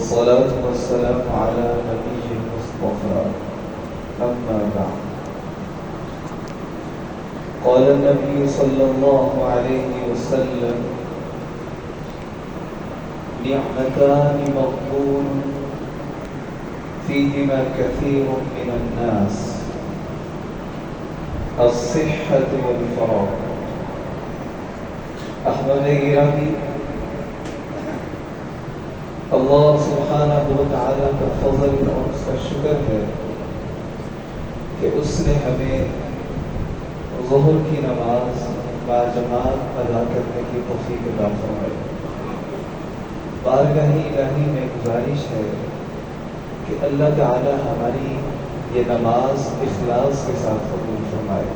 والصلاة والسلام على نبي المصطفى أما بعد. قال النبي صلى الله عليه وسلم: نعمتان مغبون فيهما كثير من الناس، الصحة والفراغ. احباب گرامی، اللہ سبحانہ و تعالیٰ کا فضل اور اس کا شکر ہے کہ اس نے ہمیں ظہر کی نماز باجماعت ادا کرنے کی توفیق عطا فرمائی۔ بارگاہ الہی میں گزارش ہے کہ اللہ تعالیٰ ہماری یہ نماز اخلاص کے ساتھ قبول فرمائے۔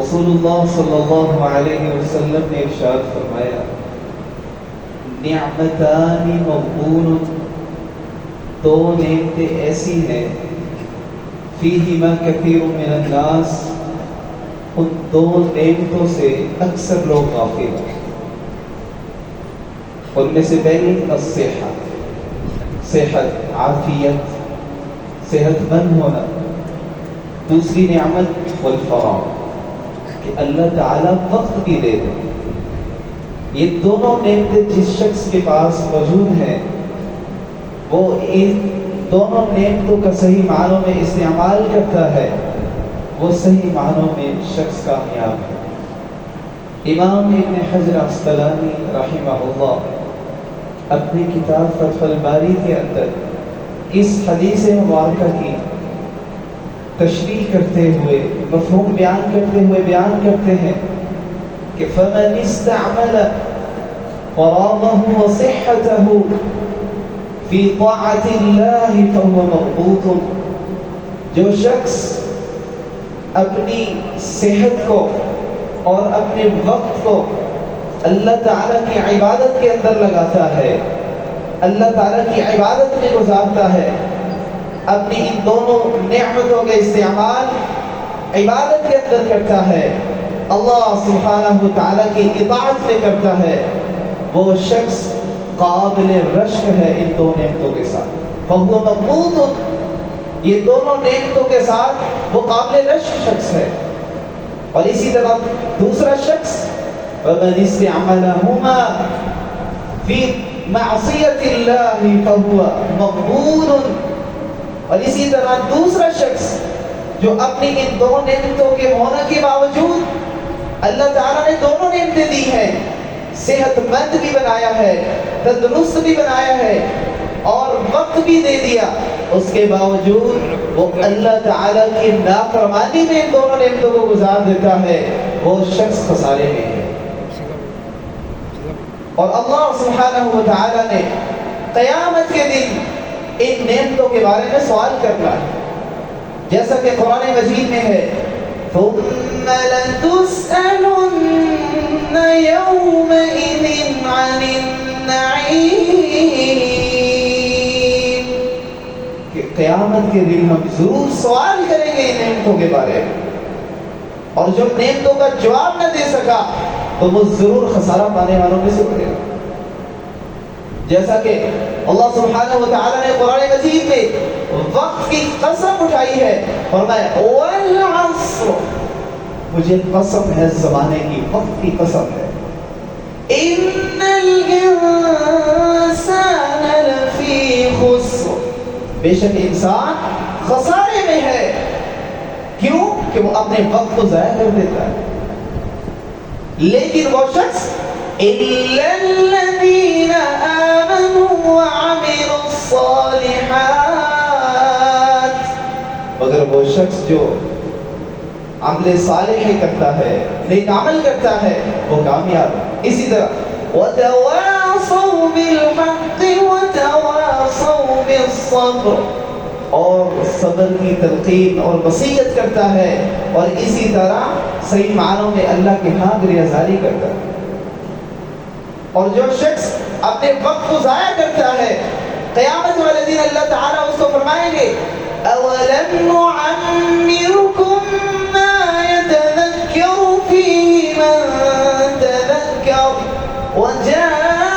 رسول اللہ صلی اللہ علیہ وسلم نے ارشاد فرمایا: نعمتان مغبون، دو نعمتیں ایسی ہیں، فیہما کثیر من الناس، ان دو نعمتوں سے اکثر لوگ غافل ہیں۔ ان میں سے پہلی الصحت، صحت، عافیت، صحت مند ہونا۔ دوسری نعمت والفراغ، کہ اللہ تعالیٰ وقت بھی دے دے۔ یہ دونوں نعمتیں جس شخص کے پاس موجود ہیں، وہ ان دونوں نعمتوں کا صحیح معنوں میں استعمال کرتا ہے، وہ صحیح معنوں میں شخص کامیاب ہے۔ امام ابن حجر عسقلانی رحمہ اللہ اپنی کتاب فتح الباری کے اندر اس حدیث مبارکہ کی تشریح کرتے ہوئے، مفہوم بیان کرتے ہوئے بیان کرتے ہیں کہ فَمَنِ اسْتَعْمَلَ فَرَاغَهُ وَصِحَّتَهُ فِي طَاعَةِ اللَّهِ فَهُوَ مَغْبُوطٌ، جو شخص اپنی صحت کو اور اپنے وقت کو اللہ تعالیٰ کی عبادت کے اندر لگاتا ہے، اللہ تعالیٰ کی عبادت میں گزارتا ہے، اپنی ان دونوں نعمتوں کا استعمال عبادت کے اندر کرتا ہے، اللہ سبحانہ و تعالیٰ کی اطاعت میں کرتا ہے، وہ شخص قابل رشک ہے ان دو نعمتوں کے ساتھ۔ فَهُوَ مَغْبُوطٌ، یہ دونوں نعمتوں کے ساتھ وہ قابل رشک شخص ہے۔ اور اسی طرح دوسرا شخص وَمَنِ اسْتَعْمَلَهُمَا فِي مَعْصِيَةِ اللَّهِ فَهُوَ مَغْبُونٌ، اور اسی طرح دوسرا شخص جو اپنی ان دو نعمتوں کے ہونے کے باوجود اللہ تعالیٰ نے دونوں نعمتیں دی ہیں، صحت مند بھی بنایا ہے، تندرست بھی بنایا ہے اور وقت بھی دے دیا، اس کے باوجود وہ اللہ تعالیٰ کی نافرمانی میں ان دونوں نعمتوں کو گزار دیتا ہے، وہ شخص خسارے میں ہے۔ اور اللہ سبحانہ و تعالیٰ نے قیامت کے دن ان نعمتوں کے بارے میں سوال کرنا ہے، جیسا کہ قرآن مجید میں ہے ثُمَّ لَتُسْأَلُنَّ يَوْمَئِذٍ عَنِ النَّعِيمِ، کہ قیامت کے دن ہم ضرور سوال کریں گے ان نعمتوں کے بارے میں، اور جو نعمتوں کا جواب نہ دے سکا تو وہ ضرور خسارہ پانے والوں میں سے پڑے گا۔ جیسا کہ اللہ سبحانہ و تعالیٰ نے قرآن مجید میں وقت کی قسم اٹھائی ہے، فرمایا وَالْعَصْرِ، مجھے قسم ہے زمانے کی، وقت کی قسم ہے، إِنَّ الْإِنسَانَ لَفِي خُسْرٍ، بے شک انسان خسارے میں ہے۔ کیوں؟ کہ وہ اپنے وقت کو ضائع کر دیتا ہے۔ لیکن وہ شخص إِلَّا الَّذِينَ آمَنُوا وَعَمِلُوا الصَّالِحَاتِ، مگر وہ شخص جو عمل صالح کرتا ہے، نیک عمل کرتا ہے، وہ کامیاب ہے۔ اسی طرح وَتَوَاصَوْا بِالْحَقِّ وَتَوَاصَوْا بِالصَّبْرِ، اور صبر کی تلقین اور وصیت کرتا ہے، اور اسی طرح صحیح معنوں میں اللہ کے ہاں ریاضاری کرتا ہے۔ اور جو شخص اپنے وقت کو ضائع کرتا ہے، قیامت والے دن اللہ تعالیٰ اس کو فرمائیں گے أَوَلَمْ نُعَمِّرْكُمْ مَا يَتَذَكَّرُ فِيهِ مَنْ تَذَكَّرَ وَجَاءَكُمُ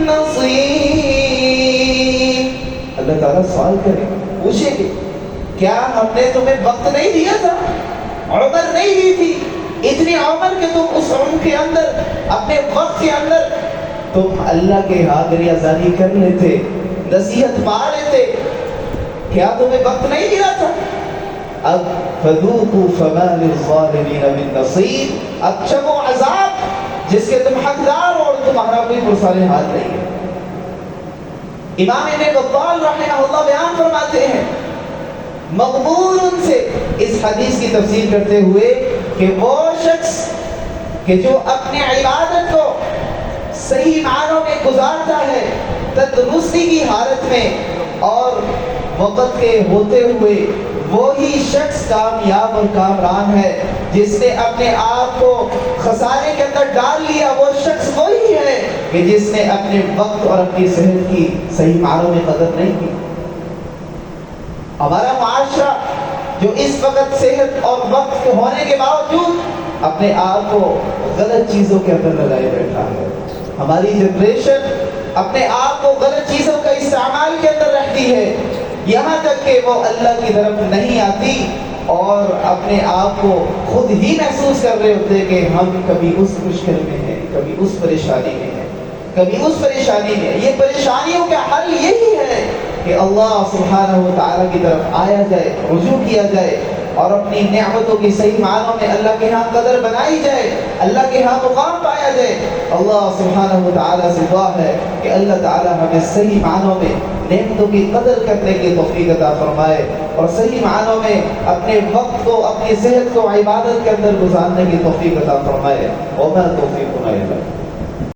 نصير. اللہ تعالیٰ سوال کرے، پوچھے گے کیا ہم نے تمہیں وقت نہیں دیا تھا، عمر نہیں دی تھی، اتنی عمر کہ تم اس عمر کے اندر، اپنے وقت کے اندر تم اللہ کے ہاں گریازانی کر لیتے، نصیحت پا لیتے، کیا تمہیں وقت نہیں دیا تھا؟ اب فذوقوا فما للظالمین من نصیر، اب چکو عذاب جس کے تم حقدار اور تمہارا کوئی پرسان حال نہیں ہے. امام ابن بطال رحمہ اللہ بیان فرماتے ہیں مقبول ان سے اس حدیث کی تفسیر کرتے ہوئے کہ وہ شخص کہ جو اپنے عبادت کو صحیح معنوں میں گزارتا ہے تندرستی کی حالت میں اور وقت کے ہوتے ہوئے، وہی شخص کامیاب اور کامران ہے. جس نے اپنے آپ کو خسارے کے اندر ڈال لیا وہ شخص وہی ہے کہ جس نے اپنے وقت اور اپنی صحت کی صحیح معنوں میں قدر نہیں کی. ہمارا معاشرہ جو اس وقت صحت اور وقت کے ہونے کے باوجود اپنے آپ کو غلط چیزوں کے اندر لگائے بیٹھا ہے. ہماری جنریشن اپنے آپ کو غلط چیزوں کا استعمال کے اندر رہتی ہے، یہاں تک کہ وہ اللہ کی طرف نہیں آتی اور اپنے آپ کو خود ہی محسوس کر رہے ہوتے کہ ہم کبھی اس مشکل میں ہیں، کبھی اس پریشانی میں ہیں، کبھی اس پریشانی میں. یہ پریشانیوں کا حل یہی ہے کہ اللہ سبحانہ و تعالیٰ کی طرف آیا جائے، رجوع کیا جائے اور اپنی نعمتوں کی صحیح معنوں میں اللہ کے ہاں قدر بنائی جائے، اللہ کے ہاں مقام پایا جائے. اللہ سبحانہ و تعالیٰ سے دعا ہے کہ اللہ تعالیٰ ہمیں صحیح معنوں میں نعمتوں کی قدر کرنے کی توفیق عطا فرمائے اور صحیح معنوں میں اپنے وقت کو، اپنی صحت کو عبادت کے اندر گزارنے کی توفیق عطا فرمائے. وما توفیقنا الا باللہ.